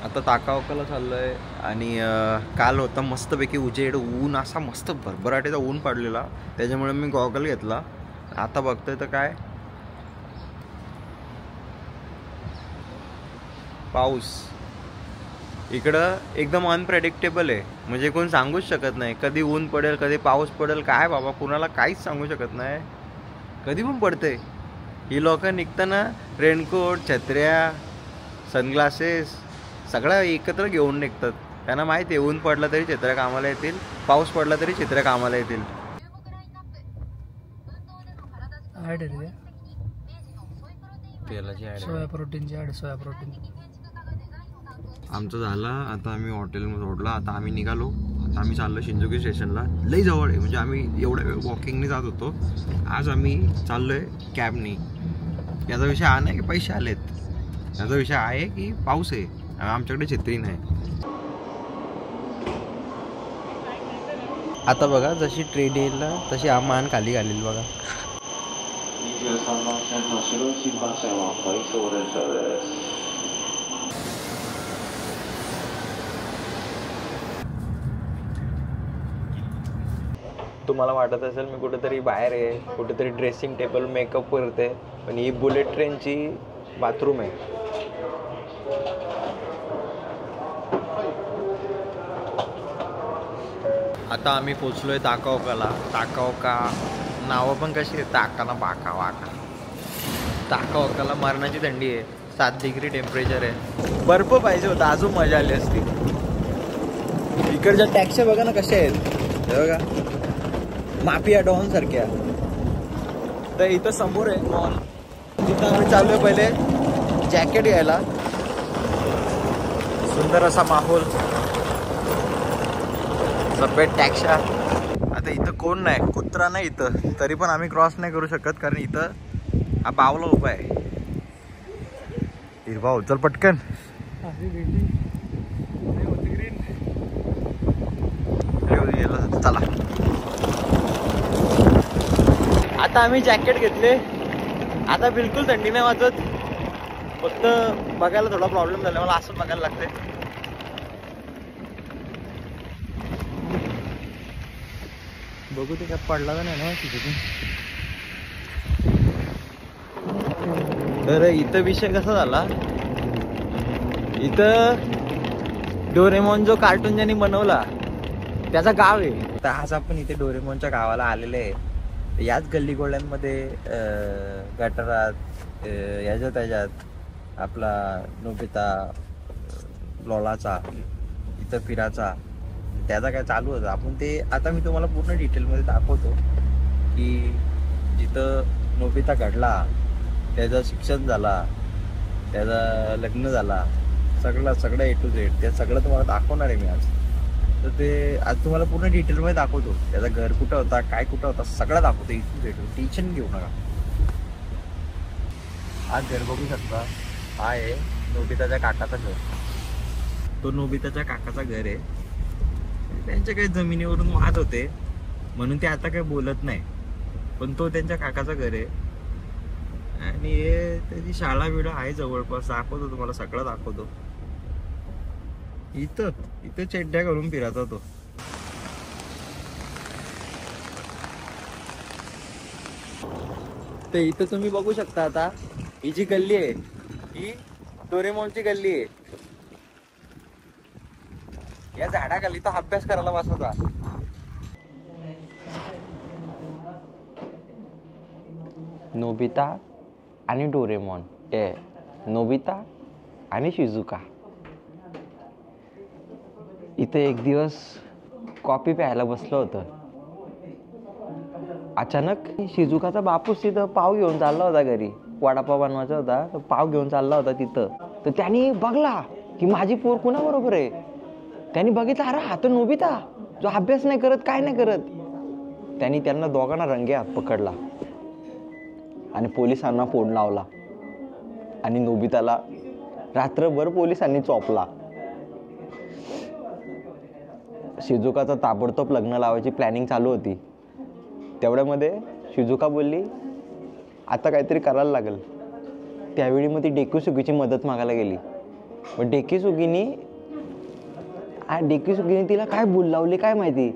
आता ताकावाकाला चाललो आहे आणि काल होता मस्तपैकी उजेड, ऊन असा मस्त भरभराटीचा ऊन पडलेला, त्याच्यामुळे मी गॉगल घेतला. आता बघतोय तर काय पाऊस इकडं एकदम अनप्रेडिक्टेबल आहे. म्हणजे कोण सांगूच शकत नाही कधी ऊन पडेल कधी पाऊस पडेल. काय बाबा, कुणाला काहीच सांगू शकत नाही, कधी पण पडते. ही लोक निघताना रेनकोट, छत्र्या, सनग्लासेस सगळं एकत्र घेऊन निघतात. त्यांना माहिती आहे ऊन पडलं तरी छत्र्या कामाला येतील, पाऊस पडला तरी छत्र्या कामाला येतील. सोया प्रोटीनची ॲड, सोया प्रोटीन. आमचं झालं. आता आम्ही हॉटेलमध्ये सोडला. आता आम्ही निघालो. आता आम्ही चाललो शिंजुकी स्टेशनला. लई जवळ आहे, म्हणजे आम्ही एवढ्या वेळ वॉकिंगने जात होतो. आज आम्ही चाललोय कॅबनी. याचा विषय हा नाही की पैसे आलेत, याचा विषय आहे की पाऊस आहे, आमच्याकडे छत्री नाही. आता बघा जशी ट्रेन येईल ना तशी हा मान खाली घालेल बघा. तुम्हाला वाटत असेल मी कुठेतरी बाहेर आहे, कुठेतरी ड्रेसिंग टेबल मेकअप करते, पण ही बुलेट ट्रेनची बाथरूम आहे. आता आम्ही पोचलोय ताकाओकाला. ताकाओका नावं पण कशी आहे, ताकाला बाका वाका. ताकाओकाला मरणाची थंडी आहे, 7 डिग्री टेम्परेचर आहे. बर्फ पाहिजे होता, अजून मजा आली असती. इकडच्या टॅक्सी बघा ना कशा आहेत, हे बघा माफिया डॉन सारख्या. तर इथं समोर आहे मॉल, तिथं आम्ही चाललोय पहिले जॅकेट घ्यायला. सुंदर असा माहोल, सफेद टॅक्शा. आता इथं कोण नाही, कुत्रा नाही इथं, तरी पण आम्ही क्रॉस नाही करू शकत कारण इथं हा बावला उभा आहे. हिरवा उचल पटकन. चला आता आम्ही जॅकेट घेतले. आता बिलकुल थंडी नाही वाजत, फक्त बघायला थोडा प्रॉब्लेम झाला, मला असं बघायला लागते. बघू ते काय पडला तर नाही ना तिथे. तर इथं विषय कसा झाला, इथं डोरेमॉन जो कार्टून ज्यांनी बनवला त्याचा गाव आहे. तर आज आपण इथे डोरेमॉनच्या गावाला आलेले आहे. याच गल्ली गोळ्यांमध्ये गटारात याच्यात त्याच्यात आपला नोबिता लोलाचा इथं फिराचा त्याचा काय चालू होतं. आपण ते आता मी तुम्हाला पूर्ण डिटेलमध्ये दाखवतो की जिथं नोबिता घडला, त्याचं शिक्षण झाला, त्याचं लग्न झाला, सगळं ए टू झेड ते सगळं तुम्हाला दाखवणार आहे मी आज. तर ते आज तुम्हाला पूर्ण डिटेलमध्ये दाखवतो. त्याचं घर कुठं होता, काय कुठं होता, सगळं दाखवतो ए टू झेड. टेन्शन घेऊ नका. आज घर बघू शकता, हा आहे नोबिताच्या काकाचं घर. तो नोबिताच्या काकाचा घर आहे. त्यांच्या काही जमिनीवरून वाद होते म्हणून ते आता काही बोलत नाही, पण तो त्यांच्या काकाचं घर आहे. आणि हे त्याची शाळा बिळा आहे जवळपास. दाखवतो तुम्हाला, सगळं दाखवतो. इथं चेड्ड्या घालून फिरायचा तो. ते इथं तुम्ही बघू शकता. आता ही जी गल्ली आहे ही डोरेमॉनची गल्ली आहे. या झाडाखाली तो अभ्यास करायला बसला. नोबिता आणि डोरेमॉन, नोबिता आणि शिजुका इथे एक दिवस कॉफी प्यायला बसलं होतं. अचानक शिजुकाचा बापूस तिथं पाव घेऊन चालला होता घरी. वडापाव बनवायचा होता, तर पाव घेऊन चालला होता तिथं. तर त्यांनी बघला की माझी पोर कुणाबरोबर आहे. त्यांनी बघितलं, अरे हा तर नोबिता जो अभ्यास नाही करत, काय नाही करत. त्यांनी त्यांना दोघांना रंगे हात पकडला आणि पोलिसांना फोन लावला आणि नोबिताला रात्रभर पोलिसांनी चोपला. शिजुकाचं ताबडतोब लग्न लावायची प्लॅनिंग चालू होती. तेवढ्यामध्ये शिजुका बोलली आता काहीतरी करायला लागेल. त्यावेळी मग ती डेकुसुगीची मदत मागायला गेली. मग डेकी सुगीनी तिला काय बोल लावले काय माहिती.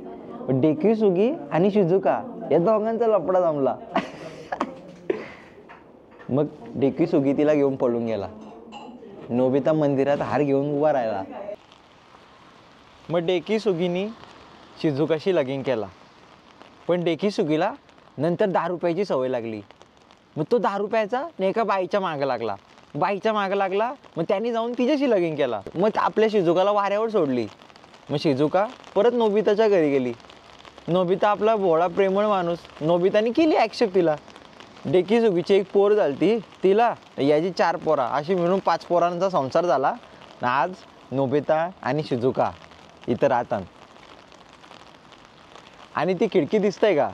डेकी सुगी आणि शिजुका या दोघांचा लफडा जमला. मग डेकी सुगी तिला घेऊन पळून गेला. नोबिता मंदिरात हार घेऊन उभा राहिला. मग डेकी सुगीनी शिजुकाशी लगीन केला. पण डेकी सुगीला नंतर दारू प्यायची सवय लागली. मग तो दारू प्यायचा आणि एका बाईच्या मागं लागला. मग त्यांनी जाऊन तिच्याशी लगीन केला. मग आपल्या शिजुकाला वाऱ्यावर सोडली. मग शिजुका परत नोबिताच्या घरी गेली. नोबिता आपला भोळा प्रेमळ माणूस, नोबिताने केली ॲक्सेप्ट तिला. डेकी सुगीची एक पोर झाली तिला, याची 4 पोरा, अशी मिळून 5 पोरांचा संसार झाला. आज नोबिता आणि शिजुका इथं राहतात. आणि ती खिडकी दिसतंय का,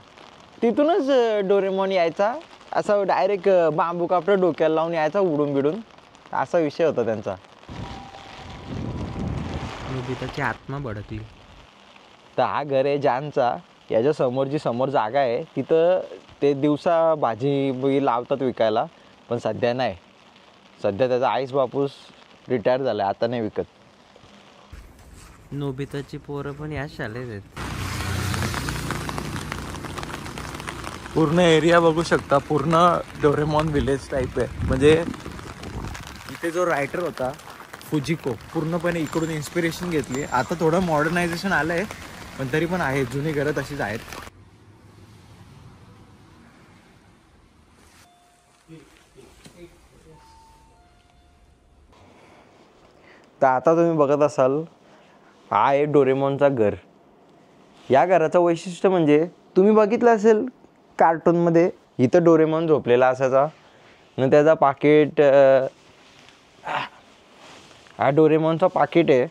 तिथूनच डोरेमॉन यायचा. असं डायरेक्ट बांबू कापड डोक्याला लावून यायचा उडून बिडून. असा विषय होता त्यांचा. नोबिताची आत्मा भडकली. तर हा घर आहे जानचा. याच्या समोर जागा आहे, तिथं ते दिवसा भाजी लावतात विकायला. पण सध्या नाही. सध्या त्याचा आईस बापूस रिटायर झाला, आता नाही विकत. नोबिताची पोरं पण या शाळेत आहेत. पूर्ण एरिया बघू शकता, पूर्ण डोरेमॉन विलेज टाईप आहे. म्हणजे इथे जो रायटर होता फुजिको, पूर्णपणे इकडून इन्स्पिरेशन घेतली. आता थोडं मॉडर्नायझेशन आलं आहे, पण तरी पण आहे, जुनी घरं तशीच आहेत. तर आता तुम्ही बघत असाल, हा आहे डोरेमॉनचा घर. या घराचं वैशिष्ट्य म्हणजे तुम्ही बघितलं असेल कार्टूनमध्ये, इथं डोरेमॉन झोपलेला असायचा. न त्याचा पाकिट, हा डोरेमॉनचा पाकिट आहे.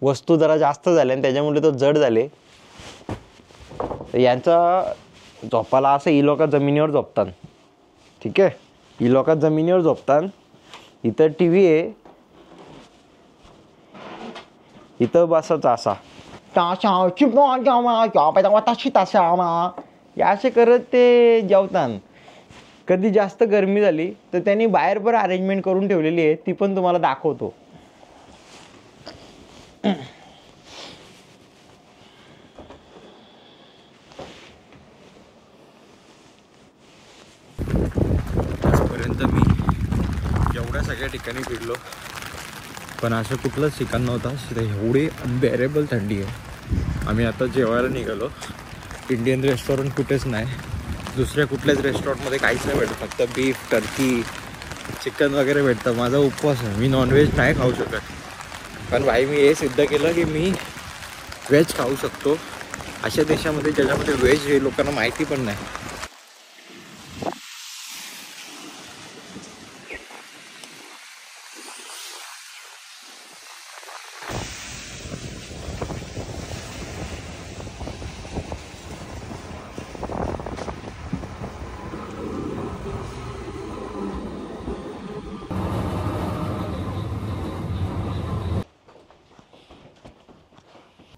वस्तू जरा जास्त झाल्या आणि त्याच्यामुळे तो जड झाले. यांचा झोपाला असं ही लोक जमिनीवर झोपतात. ठीक आहे, ही लोक जमिनीवर झोपतात. इथं टी व्ही आहे, इथं बसायचं असा असे करत ते जेवतात. कधी जास्त गरमी झाली तर त्यांनी बाहेर पण अरेंजमेंट करून ठेवलेली आहे, ती पण तुम्हाला दाखवतो. आजपर्यंत मी एवढ्या सगळ्या ठिकाणी फिरलो, पण असं कुठलंच ठिकाण नव्हतं. एवढी अनबेरेबल थंडी आहे. आम्ही आता जेवायला निघालो. इंडियन रेस्टॉरंट कुठेच नाही, दुसऱ्या कुठल्याच रेस्टॉरंटमध्ये काहीच नाही भेटत. फक्त बीफ, टर्की, चिकन वगैरे भेटतं. माझा उपवास आहे, मी नॉनव्हेज नाही खाऊ शकत. पण भाई मी हे सिद्ध केलं की मी व्हेज खाऊ शकतो अशा देशामध्ये ज्याच्यामध्ये व्हेज हे लोकांना माहिती पण नाही.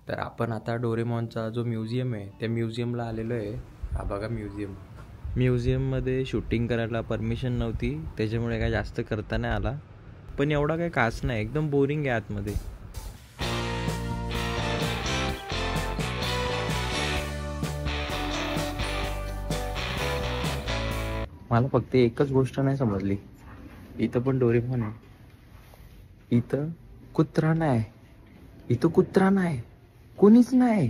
तर आपण आता डोरेमॉनचा जो म्युझियम आहे त्या म्युझियमला आलेलो आहे. हा बघा म्युझियम. म्युझियममध्ये शूटिंग करायला परमिशन नव्हती, त्याच्यामुळे काय जास्त करता नाही आला. पण एवढा काही खास नाही, एकदम बोरिंग आहे आतमध्ये. मला फक्त एकच गोष्ट नाही समजली, इथं पण डोरेमॉन आहे, इथं कुत्रा नाही. इथं कुत्रा नाही, कोणीच नाही,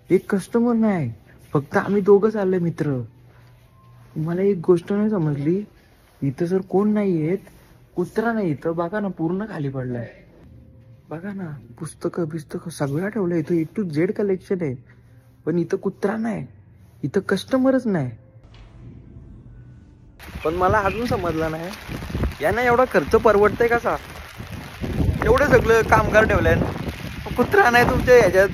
एक कस्टमर नाही, फक्त आम्ही दोघंच आले मित्र. मला एक गोष्ट नाही समजली, इथं जर कोण नाही येत, कुत्रा नाही, इथं बघा ना पूर्ण खाली पडलाय. बघा ना, पुस्तकं सगळं ठेवलं. इथं A to Z कलेक्शन आहे, पण इथं कुत्रा नाही, इथं कस्टमरच नाही. पण मला अजून समजलं नाही, यांना एवढा खर्च परवडतंय कसा? एवढं सगळं कामगार ठेवलंय, कुत्रा नाही तुमच्या ह्याच्यात.